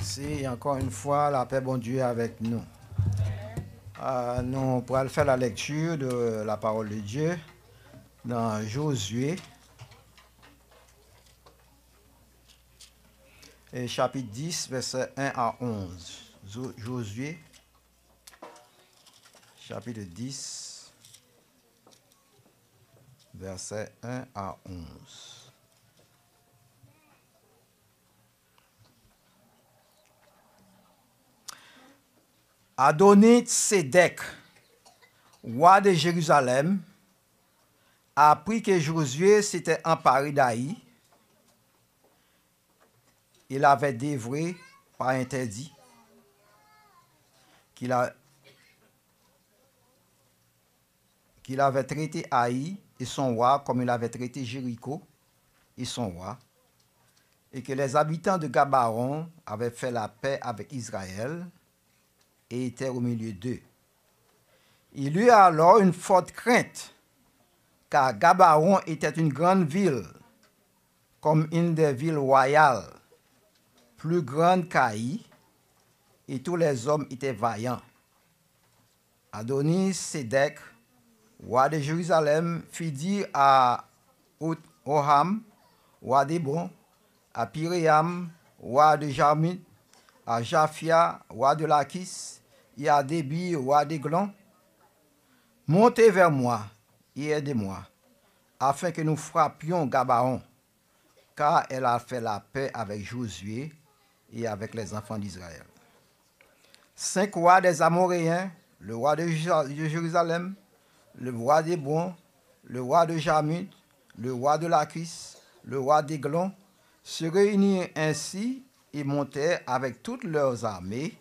Merci. Encore une fois, la paix, bon Dieu, avec nous. Nous pourrons faire la lecture de la parole de Dieu dans Josué, et chapitre 10, versets 1 à 11. Josué, chapitre 10, versets 1 à 11. Adoni-Sédec, roi de Jérusalem, a appris que Josué s'était emparé d'Aï. Il avait dévré par interdit qu'il avait traité Aï et son roi comme il avait traité Jéricho et son roi, et que les habitants de Gabaron avaient fait la paix avec Israël et étaient au milieu d'eux. Il eut alors une forte crainte, car Gabaron était une grande ville, comme une des villes royales, plus grande qu'Aï, et tous les hommes étaient vaillants. Adoni-Sédec, roi de Jérusalem, fit dire à Oham, roi d'Hébron, à Piréam, roi de Jarmut, à Japhia, roi de Lachis, et à Débi, roi d'Églon, montez vers moi et aidez-moi, afin que nous frappions Gabaon, car elle a fait la paix avec Josué et avec les enfants d'Israël. 5 rois des Amoréens, le roi de Jérusalem, le roi d'Hébron, le roi de Jarmut, le roi de Lachis, le roi d'Églon, se réunirent ainsi et montèrent avec toutes leurs armées.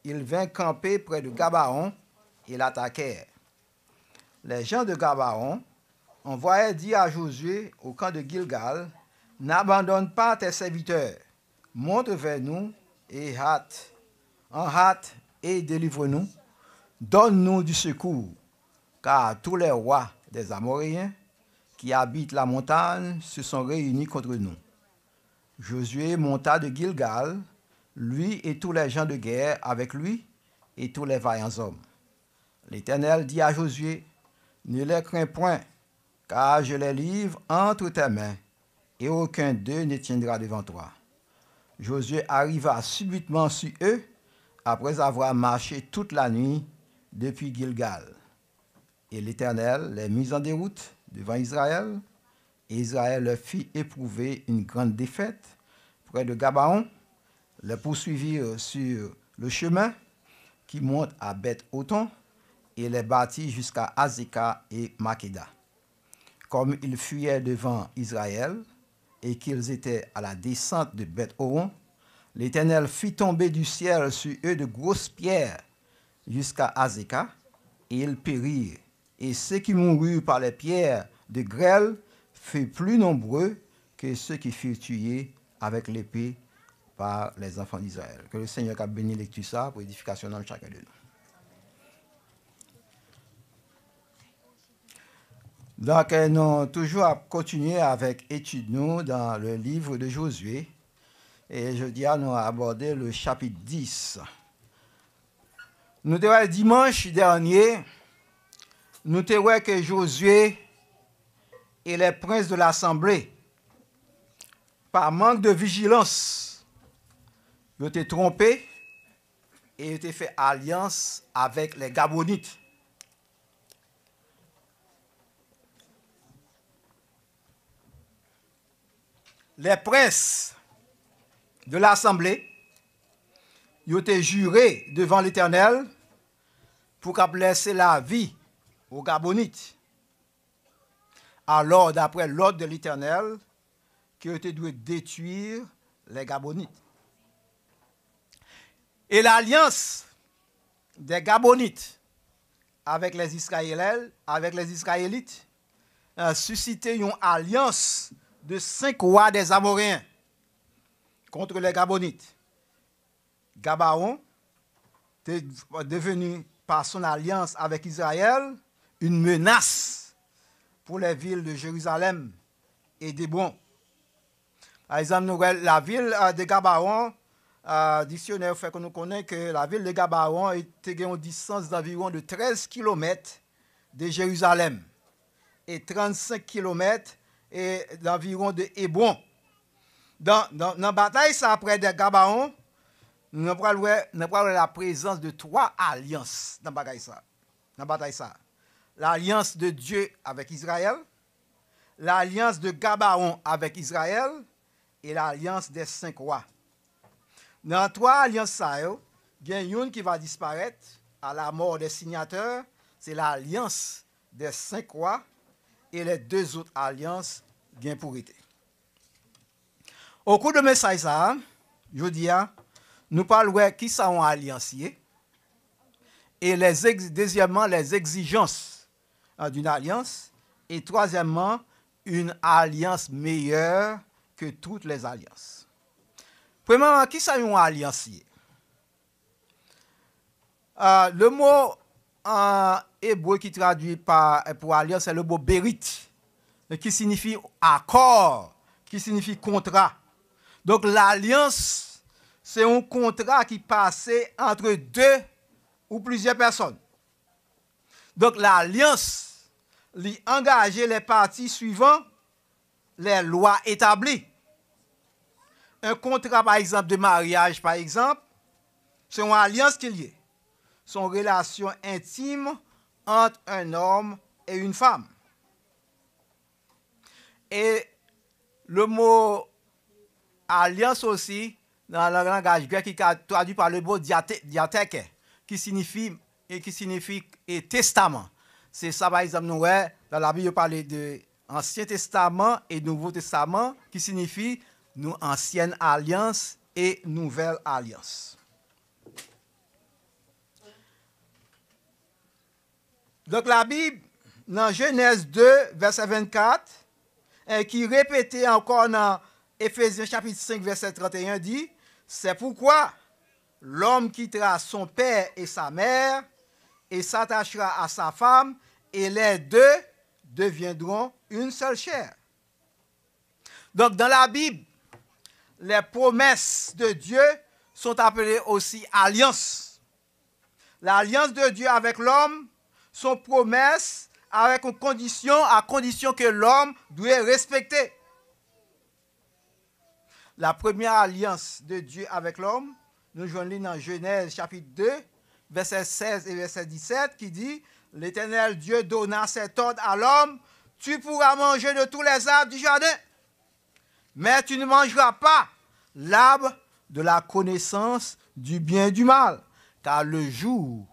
Ils vinrent camper près de Gabaon et l'attaquèrent. Les gens de Gabaon envoyèrent dire à Josué au camp de Gilgal, « N'abandonne pas tes serviteurs, monte vers nous et hâte et délivre-nous, donne-nous du secours, car tous les rois des Amoréens qui habitent la montagne se sont réunis contre nous. » Josué monta de Gilgal, lui et tous les gens de guerre avec lui et tous les vaillants hommes. L'Éternel dit à Josué, « Ne les crains point, car je les livre entre tes mains, et aucun d'eux ne tiendra devant toi. » Josué arriva subitement sur eux, après avoir marché toute la nuit depuis Gilgal. Et l'Éternel les mit en déroute devant Israël, et Israël leur fit éprouver une grande défaite près de Gabaon, les poursuivirent sur le chemin qui monte à Beth-Hoton et les battit jusqu'à Azeka et Makeda. Comme ils fuyaient devant Israël et qu'ils étaient à la descente de Beth-Horon, l'Éternel fit tomber du ciel sur eux de grosses pierres jusqu'à Azeka, et ils périrent. Et ceux qui moururent par les pierres de grêle furent plus nombreux que ceux qui furent tués avec l'épée par les enfants d'Israël. Que le Seigneur a béni lecture ça pour édification dans chacun de nous. Donc, nous allons toujours continuer avec étude nous dans le livre de Josué. Et je dis nous allons aborder le chapitre 10. Nous avons dimanche dernier, nous avons que Josué et les princes de l'assemblée, par manque de vigilance, ils ont été trompés et ils ont fait alliance avec les Gabonites. Les princes de l'assemblée, ils ont été jurés devant l'Éternel pour laisser la vie aux Gabonites. Alors, d'après l'ordre de l'Éternel, qui ont été dû détruire les Gabonites. Et l'alliance des Gabonites avec les Israélites a suscité une alliance de 5 rois des Amoréens contre les Gabonites. Gabaon est devenu, par son alliance avec Israël, une menace pour les villes de Jérusalem et d'Hébron. Par exemple, la ville de Gabaon dictionnaire fait que nous connaissons que la ville de Gabaon était à une distance d'environ de 13 km de Jérusalem et 35 km et d'environ de Hébron. Dans la bataille, ça après de Gabaon, nous avons la présence de 3 alliances dans la bataille. L'alliance de Dieu avec Israël, l'alliance de Gabaon avec Israël et l'alliance des 5 rois. Dans 3 alliances, il y a une qui va disparaître à la mort des signateurs, c'est l'alliance des 5 rois et les 2 autres alliances viennent pour été. Au cours de message, je dis, nous parlons qui sont allianciers et deuxièmement, les exigences d'une alliance et troisièmement, une alliance meilleure que toutes les alliances. Premièrement, qui sont un alliancier? Le mot en hébreu qui traduit pour alliance, c'est le mot bérit, qui signifie accord, qui signifie contrat. Donc l'alliance, c'est un contrat qui passait entre 2 ou plusieurs personnes. Donc l'alliance, lui engageait les parties suivant les lois établies. Un contrat, par exemple, de mariage, par exemple, c'est une alliance qu'il y a. C'est une relation intime entre un homme et une femme. Et le mot alliance aussi, dans le langage grec, qui est traduit par le mot diathèque, qui signifie testament. C'est ça, par exemple, nous, dans la Bible, on parle de Ancien Testament et Nouveau Testament, qui signifie nous ancienne alliance et nouvelle alliance. Donc la Bible, dans Genèse 2, verset 24, qui répétait encore dans Éphésiens chapitre 5, verset 31, dit, c'est pourquoi l'homme quittera son père et sa mère et s'attachera à sa femme et les 2 deviendront une seule chair. Donc dans la Bible, les promesses de Dieu sont appelées aussi alliances. L'alliance de Dieu avec l'homme sont promesses avec une condition, à condition que l'homme doit respecter. La première alliance de Dieu avec l'homme, nous joignons dans Genèse chapitre 2, verset 16 et verset 17, qui dit, l'Éternel Dieu donna cet ordre à l'homme, tu pourras manger de tous les arbres du jardin, mais tu ne mangeras pas l'arbre de la connaissance du bien et du mal, car le jour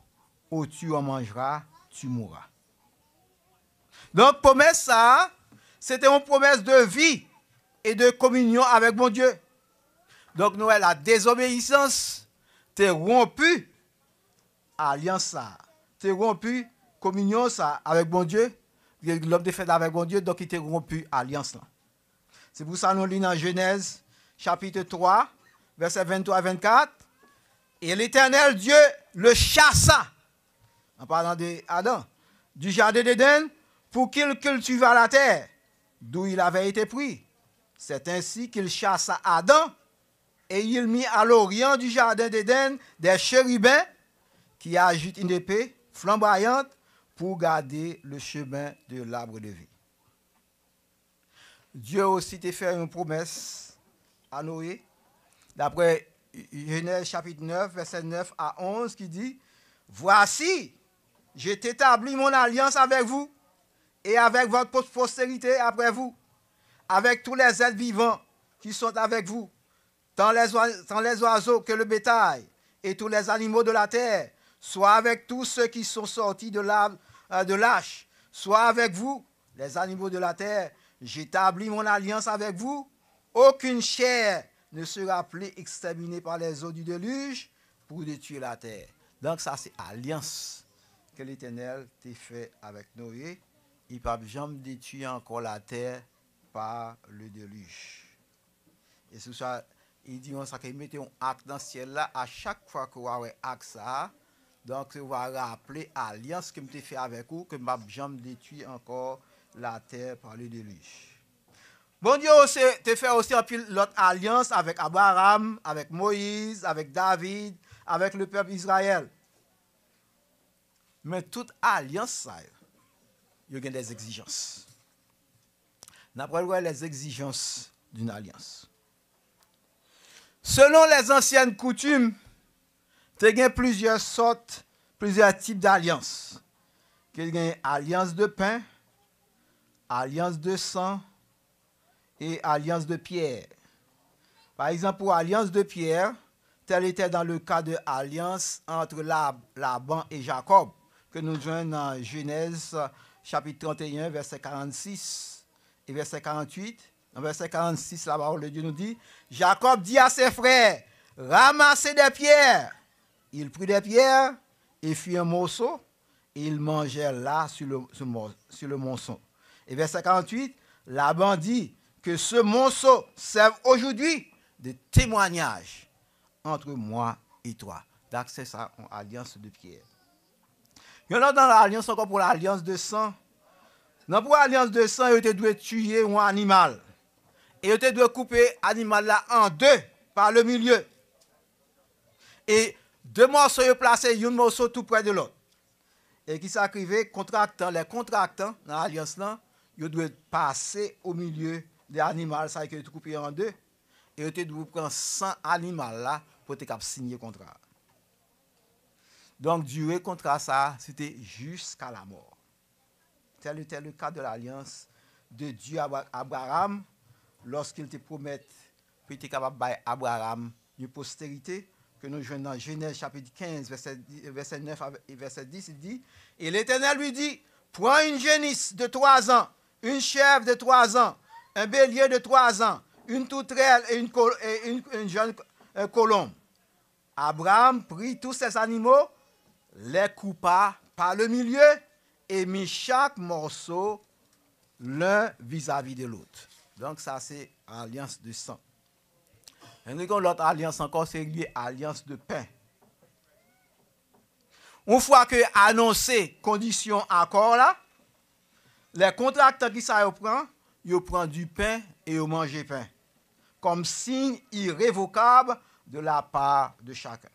où tu en mangeras, tu mourras. Donc, promesse ça, c'était une promesse de vie et de communion avec mon Dieu. Donc, nous, la désobéissance, t'es rompu alliance ça, t'es rompu communion ça avec mon Dieu. L'homme de fait avec mon Dieu, donc il t'est rompu alliance là. C'est pour ça que nous lisons dans Genèse, chapitre 3, verset 23 à 24. Et l'Éternel Dieu le chassa, en parlant d'Adam, du jardin d'Éden, pour qu'il cultive la terre, d'où il avait été pris. C'est ainsi qu'il chassa Adam, et il mit à l'orient du jardin d'Éden des chérubins qui agitent une épée flamboyante pour garder le chemin de l'arbre de vie. Dieu aussi t'a fait une promesse à Noé, d'après Genèse chapitre 9, verset 9 à 11, qui dit, « Voici, je t'établis mon alliance avec vous et avec votre postérité après vous, avec tous les êtres vivants qui sont avec vous, tant les oiseaux que le bétail et tous les animaux de la terre, soit avec tous ceux qui sont sortis de l'âche, soit avec vous, les animaux de la terre. J'établis mon alliance avec vous. Aucune chair ne sera plus exterminée par les eaux du déluge pour détruire la terre. » Donc ça, c'est alliance que l'Éternel t'a fait avec Noé. Il ne peut jamais détruire encore la terre par le déluge. Et c'est ça, il dit qu'il mettait un acte dans le ciel là, à chaque fois que vous avez un acte ça, donc vous va rappeler l'alliance que je fait avec vous, que je ne jamais détruire encore la terre par le déluge. Bon Dieu te fait aussi en pile l'autre alliance avec Abraham, avec Moïse, avec David, avec le peuple Israël. Mais toute alliance, ça, il y a des exigences. N'après les exigences d'une alliance. Selon les anciennes coutumes, il y a plusieurs sortes, plusieurs types d'alliances. Il y a alliance de pain, alliance de sang et alliance de pierre. Par exemple, pour alliance de pierre, tel était dans le cas de alliance entre Laban et Jacob, que nous joignons dans Genèse chapitre 31, verset 46 et verset 48. Dans verset 46, la parole de Dieu nous dit, Jacob dit à ses frères, ramassez des pierres. Il prit des pierres et fit un morceau, et il mangeait là sur le monceau. Et verset 48, Laban dit que ce monceau serve aujourd'hui de témoignage entre moi et toi. Donc c'est ça, une alliance de pierre. Il y en a dans l'alliance encore pour l'alliance de sang. Dans pour l'alliance de sang, il doit tuer un animal. Et il doit couper l'animal là en deux, par le milieu. Et deux morceaux sont placés, un morceau tout près de l'autre. Et qui s'arrive, les contractants dans l'alliance là, ils doivent passer au milieu de l'animal, ça qui est coupé en deux. Et ils doivent prendre 100 animaux là pour signer le contrat. Donc, durée contrat ça, c'était jusqu'à la mort. Tel était le cas de l'alliance de Dieu à Abraham, lorsqu'il te promet qu'il était capable de Abraham une postérité, que nous jouons dans Genèse chapitre 15, verset 9 et verset 10, il dit, et l'Éternel lui dit, prends une génisse de 3 ans, une chèvre de 3 ans, un bélier de 3 ans, une toutrelle et une jeune colombe. Abraham prit tous ces animaux, les coupa par le milieu et mit chaque morceau l'un vis-à-vis de l'autre. Donc ça c'est alliance de sang. Et l'autre alliance encore, c'est l'alliance de pain. Une fois que annoncé condition accord là, les contractants qui ça prend, ils prennent du pain et ils mangent pain. Comme signe irrévocable de la part de chacun.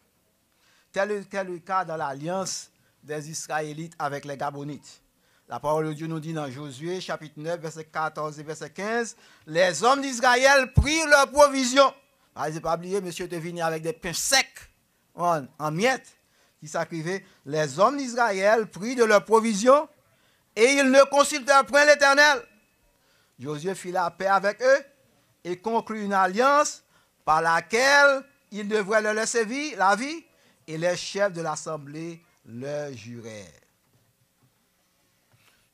Tel est le cas dans l'alliance des Israélites avec les Gabonites. La parole de Dieu nous dit dans Josué, chapitre 9, verset 14 et verset 15, les hommes d'Israël prirent leur provision. Ah, je n'ai pas oublié, monsieur te venu avec des pains secs en miettes. Qui s'écrivait, les hommes d'Israël prirent de leur provision et ils ne consultèrent point l'Éternel. Josué fit la paix avec eux et conclut une alliance par laquelle il devrait leur laisser la vie et les chefs de l'assemblée leur jurèrent.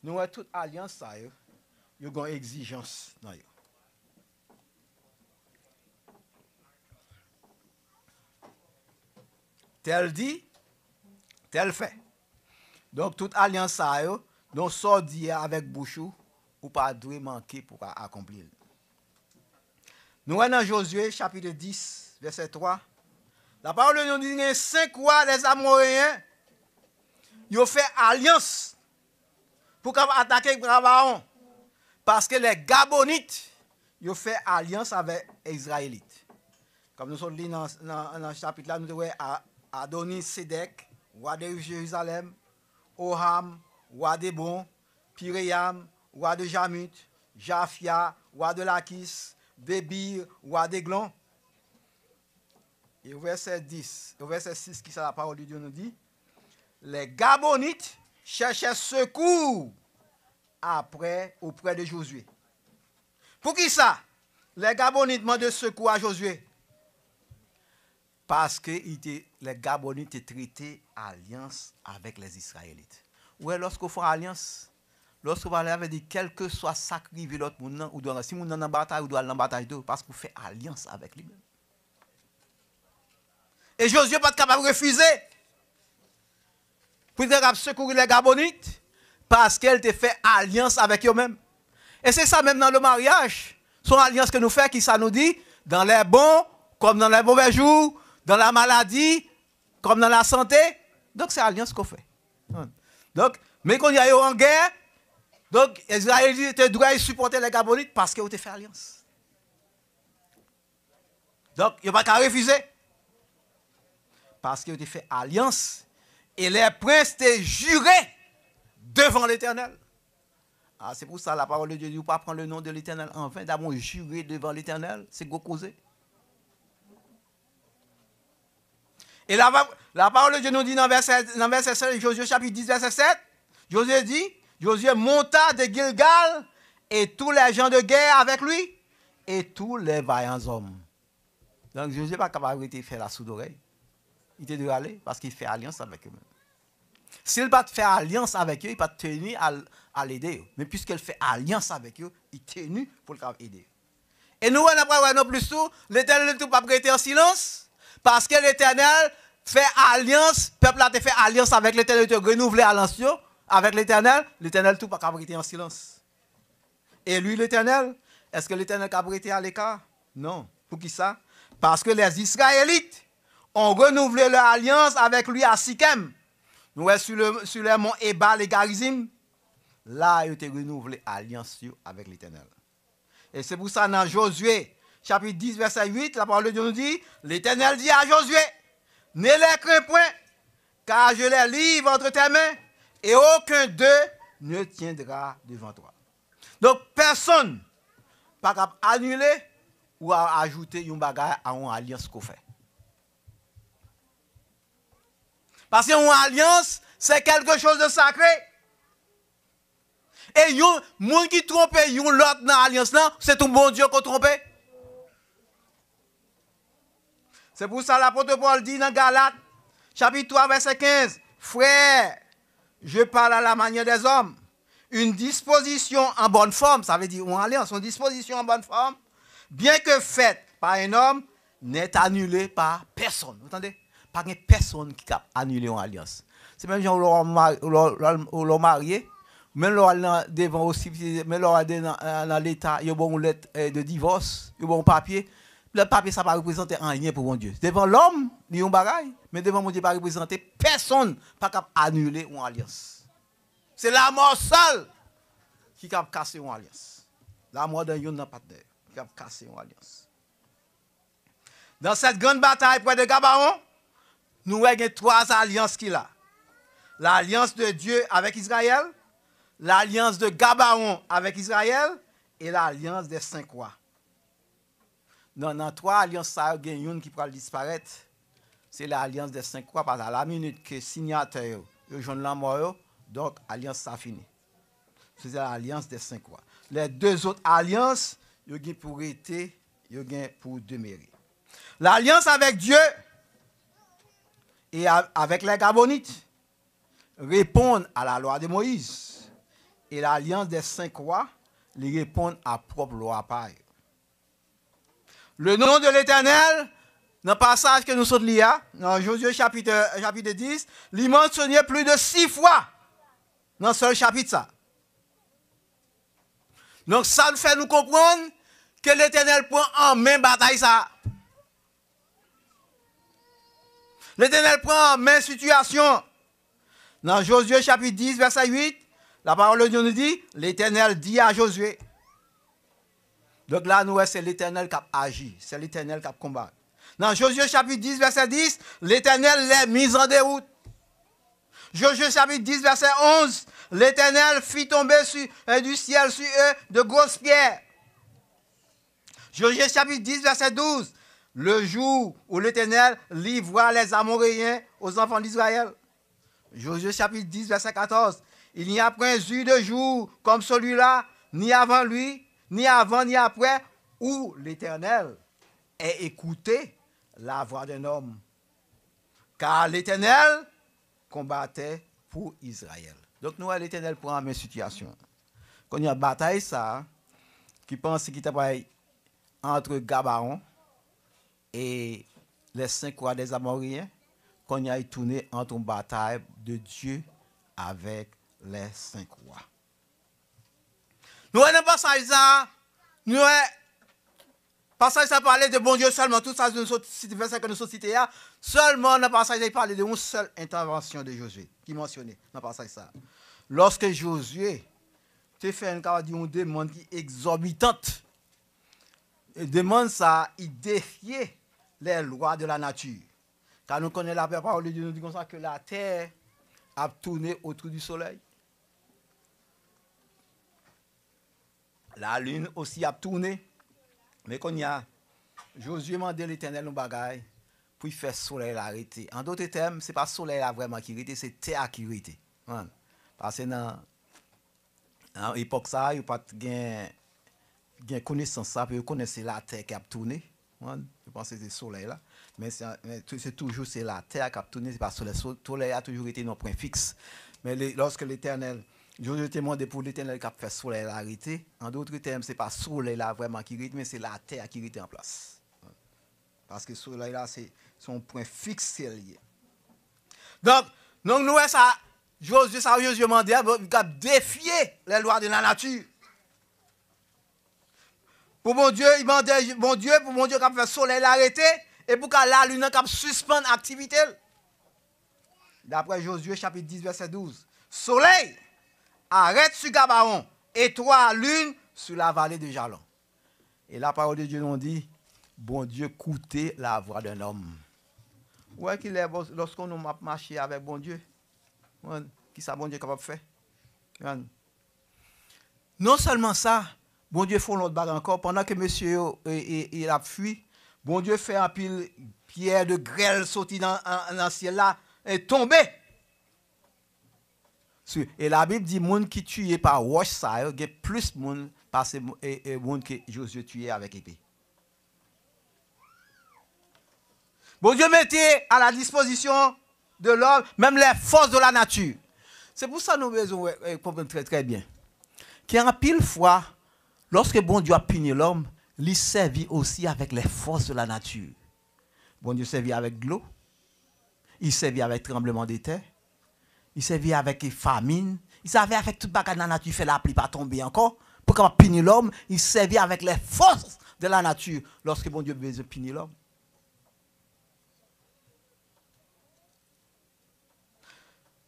Nous avons toute alliance, ça, il y a une exigence dans eux. Tel dit, tel fait. Donc, toute alliance, ça, donc, sort dire avec bouchou, ou pas doit manquer pour accomplir. Nous sommes dans Josué, chapitre 10, verset 3. La parole nous dit que 5 rois des Amoréens, ils ont fait alliance pour attaquer Gabaon. Parce que les Gabonites, ils ont fait alliance avec les Israélites. Comme nous sommes dit dans le chapitre là, nous avons Adonis Sédek, roi de Jérusalem, Oham, roi d'Hébron, Piréam, roi de Jamut, Japhia, roi de Lakis, Débir, roi d'Eglon. Et au verset 10, au verset 6, qui c'est la parole de Dieu nous dit, les Gabonites cherchaient secours auprès de Josué. Pour qui ça? Les Gabonites demandaient secours à Josué. Parce que les Gabonites étaient traités alliance avec les Israélites. Ouais, lorsqu'on fait alliance, lorsqu'on va aller dire quel que soit sacrifié l'autre monde, ou si on est en bataille, ou doit aller en bataille, parce qu'on fait alliance avec lui-même. Et Josué n'est pas capable de refuser pour secourir les Gabonites parce qu'elle te fait alliance avec eux-mêmes. Et c'est ça même dans le mariage. Son alliance que nous faisons, qui ça nous dit, dans les bons comme dans les mauvais jours, dans la maladie comme dans la santé. Donc c'est l'alliance qu'on fait. Donc, mais quand il y a eu en guerre, Donc, les Israélites doivent supporter les Gabonites parce qu'ils ont fait alliance. Donc, ils n'ont pas qu'à refuser. Parce qu'ils ont fait alliance. Et les princes étaient jurés devant l'Éternel. Ah, c'est pour ça la parole de Dieu ne dit pas prendre le nom de l'Éternel en vain. D'abord, jurer devant l'Éternel, c'est gros causé. Et la parole de Dieu nous dit dans verset 7, Josué chapitre 10, verset 7, Josué dit, Josué monta de Gilgal et tous les gens de guerre avec lui et tous les vaillants hommes. Donc Josué n'est pas capable de faire la sourde oreille. Il était de aller parce qu'il fait alliance avec eux-mêmes. S'il ne pas faire alliance avec eux, il ne pas tenu à l'aider. Mais puisqu'il fait alliance avec eux, il est tenu pour l'aider. Et nous, on n'a pas plus tout, l'Éternel ne pas prêter en silence, parce que l'Éternel fait alliance, le peuple a fait alliance avec l'Éternel, il a renouvelé alliance avec l'Éternel, l'Éternel tout pas prêter en silence. Et lui, l'Éternel, est-ce que l'Éternel a prêté à l'écart? Non. Pour qui ça? Parce que les Israélites ont renouvelé leur alliance avec lui à Sichem. Nous sommes sur le mont Ebal et Garizim. Là, il a renouvelé l'alliance avec l'Éternel. Et c'est pour ça, dans Josué, chapitre 10, verset 8, la parole de Dieu nous dit, l'Éternel dit à Josué, ne les crains point, car je les livre entre tes mains, et aucun d'eux ne tiendra devant toi. Donc, personne n'est pas annuler ou ajouter une bagarre à une alliance qu'on fait. Parce qu'une alliance, c'est quelque chose de sacré. Et les gens qui trompent l'autre dans l'alliance, c'est tout bon Dieu qu'on trompe. C'est pour ça que l'apôtre Paul dit dans Galates, chapitre 3, verset 15, frère, je parle à la manière des hommes. Une disposition en bonne forme, ça veut dire une alliance, une disposition en bonne forme, bien que faite par un homme, n'est annulée par personne. Vous entendez? Pas de personne qui a annulé une alliance. C'est même gens qui l'ont marié, même devant aussi, même dans l'état, il y a une lettre de divorce, il y a un papier. Le papier, ça ne va pas représenter rien pour mon Dieu. Devant l'homme, il y a un bagaille, mais devant mon Dieu, ça ne va représenter personne pas capable d'annuler une alliance. C'est la mort seule qui a cassé une alliance. La mort d'un yon n'a pas de qui a cassé une alliance. Dans cette grande bataille près de Gabaon, nous avons trois alliances qu'il a. L'alliance de Dieu avec Israël, l'alliance de Gabaon avec Israël et l'alliance des 5 rois. Dans trois alliances, il y a une qui pourra disparaître. C'est l'alliance des 5 rois, parce qu'à la minute que le signataire rejoint la mort, donc l'alliance ça finit. C'est l'alliance des 5 rois. Les deux autres alliances, il y a pour été, il y a pour demeurer. L'alliance avec Dieu et avec les Gabonites répondent à la loi de Moïse. Et l'alliance des 5 rois les répondent à propre loi pareille. Le nom de l'Éternel, dans le passage que nous sommes liés, dans Josué chapitre 10, il mentionné plus de 6 fois dans ce seul chapitre. Ça. Donc ça nous fait nous comprendre que l'Éternel prend en main bataille ça. L'Éternel prend en main situation. Dans Josué chapitre 10, verset 8, la parole de Dieu nous dit, l'Éternel dit à Josué. Donc là, nous, c'est l'Éternel qui a agi, c'est l'Éternel qui a combattu. Dans Josué chapitre 10, verset 10, l'Éternel les mis en déroute. Josué chapitre 10, verset 11, l'Éternel fit tomber du ciel sur eux de grosses pierres. Josué chapitre 10, verset 12, le jour où l'Éternel livra les Amoréens aux enfants d'Israël. Josué chapitre 10, verset 14, il n'y a point eu de jour comme celui-là, ni avant lui, ni avant ni après, où l'Éternel ait écouté la voix d'un homme. Car l'Éternel combattait pour Israël. Donc nous, l'Éternel prend en main situation. Quand il y a une bataille, ça, qui pense qu'il y a entre Gabaon et les 5 rois des Amoréens, quand il y a tourné entre une bataille de Dieu avec les 5 rois. Nous avons passage ça, nous passage ça parlait de bon Dieu seulement, tout ça verset que nous sommes cités là, seulement dans passage il parlait de une seule intervention de Josué qui mentionnait dans passage ça. Lorsque Josué tu fais une demande qui est exorbitante. Et demande ça, il défiait les lois de la nature. Car nous connaissons la parole de Dieu, nous dit comme ça que la terre a tourné autour du soleil. La lune aussi a tourné. Mais quand il y a Josué demandé l'Éternel nos bagailles pour faire le soleil arrêter. En d'autres termes, ce n'est pas le soleil vraiment qui arrête, c'est la terre qui arrête. Parce que dans l'époque, il n'y a pas de connaissance ça, puis connaissez la terre qui a tourné. Je pense que c'est le soleil là. Mais c'est toujours la terre qui a tourné, c'est parce que le soleil a toujours été notre point fixe. Mais lorsque l'Éternel, je te demande pour l'Éternel qui a fait le soleil arrêter, en d'autres termes, ce n'est pas le soleil là vraiment qui arrête, mais c'est la terre qui est en place. Parce que le soleil là, c'est son point fixe lié. Donc nous, ça, Josué demandé, il a défié les lois de la nature. Pour mon Dieu, il demandait, mon Dieu qui a fait le soleil arrêter, et pour que la lune a suspendre l'activité. D'après Josué chapitre 10, verset 12. Soleil, arrête sur Gabaon, et toi, lune, sur la vallée de Jalon. Et la parole de Dieu nous dit, bon Dieu, écoutez la voix d'un homme. Où est qu'il est lorsqu'on a marché avec bon Dieu? Qui ça, bon Dieu, capable de faire? Non seulement ça, bon Dieu fait l'autre bagarre encore, pendant que monsieur il a fui, bon Dieu fait un pile pierre de grêle sorti dans le ciel là et tombé. Et la Bible dit monde qui tué par roche ça, il y a plus monde parce que monde que Josué tué avec épée. Bon Dieu mettait à la disposition de l'homme même les forces de la nature. C'est pour ça que nous devons comprendre très très bien. Qu'il y a un pile fois, lorsque bon Dieu a puni l'homme, il servit aussi avec les forces de la nature. Bon Dieu servit avec de l'eau, il servit avec tremblement de terre, il servit avec famine, il servait avec tout bagage de la nature, fait la pluie pas tomber encore. Pour qu'on punisse l'homme, il servit avec les forces de la nature lorsque bon Dieu veut punir l'homme.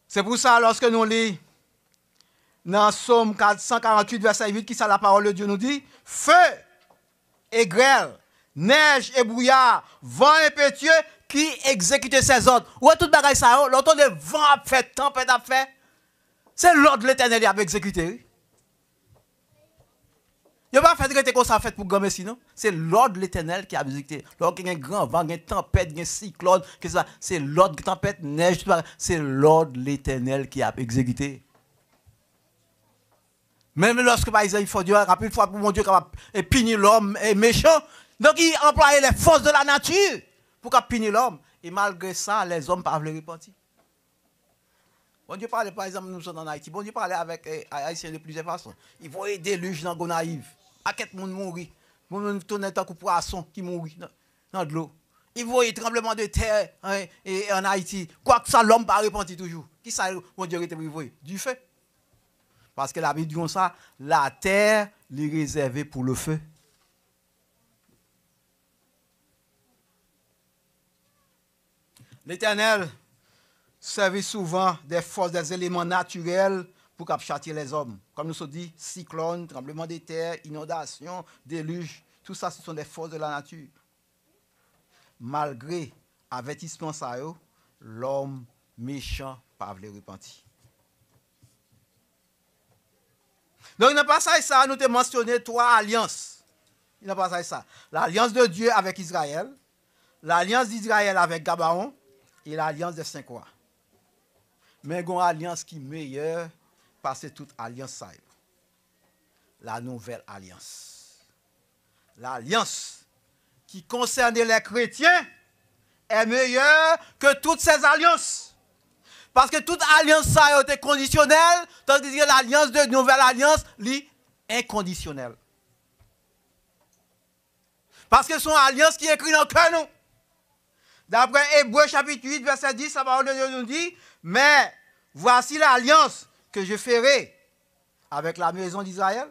C'est pour ça, lorsque nous lisons dans Somme 148, verset 8, qui ça la parole de Dieu nous dit, feu et grêle, neige et brouillard, vent impétueux qui exécute ses ordres. Où est tout bagaille ça? L'autre de vent a fait, tempête a fait. C'est l'ordre de l'Éternel qui a exécuté. Il n'y a pas fait de comme ça fait pour gommer sinon. C'est l'ordre de l'Éternel qui a exécuté. Lorsqu'il y a un grand vent, une tempête, un cyclone, c'est l'ordre de tempête, neige, c'est l'ordre de l'Éternel qui a exécuté. Même lorsque, par exemple, il faut Dieu, rapide fois pour mon Dieu, qui punir l'homme est méchant. Donc, il emploie les forces de la nature pour punir l'homme. Et malgré ça, les hommes ne peuvent pas le repentir. Bon Dieu parle, par exemple, nous sommes en Haïti. Bon Dieu parle avec les Haïtiens de plusieurs façons. Il faut aider des déluge dans Gonaïve. À quel monde mourir. Bon Dieu tourne un coup poisson qui mourit dans de l'eau. Il faut un tremblement de terre et en Haïti. Quoi que ça, l'homme ne peut pas repentir toujours. Qui ça, bon Dieu, était prévu? Du feu. Parce que la Bible dit comme ça, la terre est réservée pour le feu. L'Éternel servit souvent des forces, des éléments naturels pour châtier les hommes. Comme nous avons dit, cyclone, tremblement de terre, inondation, déluge, tout ça, ce sont des forces de la nature. Malgré avertissement ça, l'homme méchant pas le repentir. Donc, dans le passage, ça, nous avons mentionné 3 alliances. Dans le passage, ça. L'alliance de Dieu avec Israël, l'alliance d'Israël avec Gabaon et l'alliance des 5 rois. Mais il y a une alliance qui est meilleure parce que toute alliance, ça. La nouvelle alliance. L'alliance qui concerne les chrétiens est meilleure que toutes ces alliances. Parce que toute alliance ça a été conditionnelle, tandis que l'alliance de nouvelle alliance est inconditionnelle. Parce que c'est une alliance qui est écrite dans le cœur, nous. D'après Hébreux chapitre 8, verset 10, la parole de Dieu nous dit, mais voici l'alliance que je ferai avec la maison d'Israël.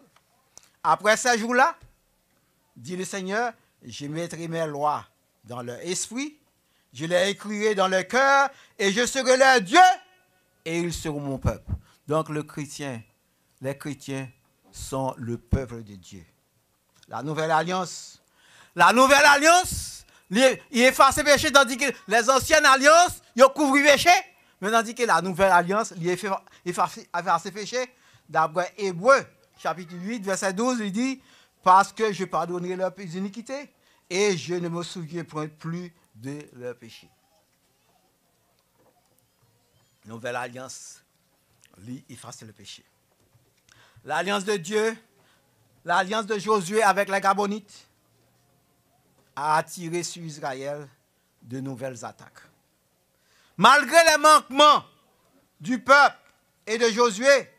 Après ces jours-là, dit le Seigneur, je mettrai mes lois dans leur esprit, je les écrirai dans leur cœur, et je serai leur Dieu, et ils seront mon peuple. Donc les chrétiens sont le peuple de Dieu. La nouvelle alliance, il efface le péché, tandis que les anciennes alliances, ils couvrent le péché. Mais tandis que la nouvelle alliance, il efface le péché. D'après Hébreux, chapitre 8, verset 12, il dit, parce que je pardonnerai leurs iniquités et je ne me souviens plus de leurs péchés. Nouvelle alliance, lui, efface le péché. L'alliance de Dieu, l'alliance de Josué avec les Gabonites, a attiré sur Israël de nouvelles attaques. Malgré les manquements du peuple et de Josué,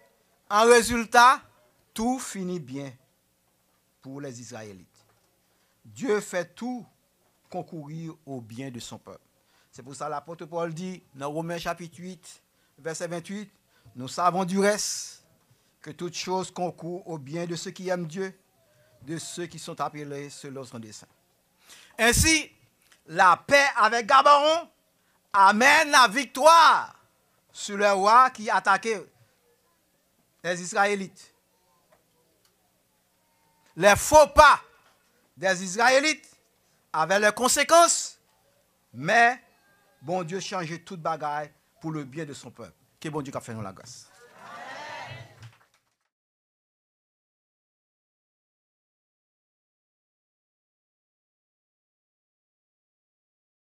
en résultat, tout finit bien pour les Israélites. Dieu fait tout concourir au bien de son peuple. C'est pour ça que l'apôtre Paul dit dans Romains chapitre 8, verset 28, nous savons du reste que toute chose concourt au bien de ceux qui aiment Dieu, de ceux qui sont appelés selon son dessein. Ainsi, la paix avec Gabaon amène la victoire sur le roi qui attaquait les Israélites. Les faux pas des Israélites avaient leurs conséquences, mais bon Dieu changeait toute bagaille pour le bien de son peuple. Que bon Dieu a fait nous la grâce.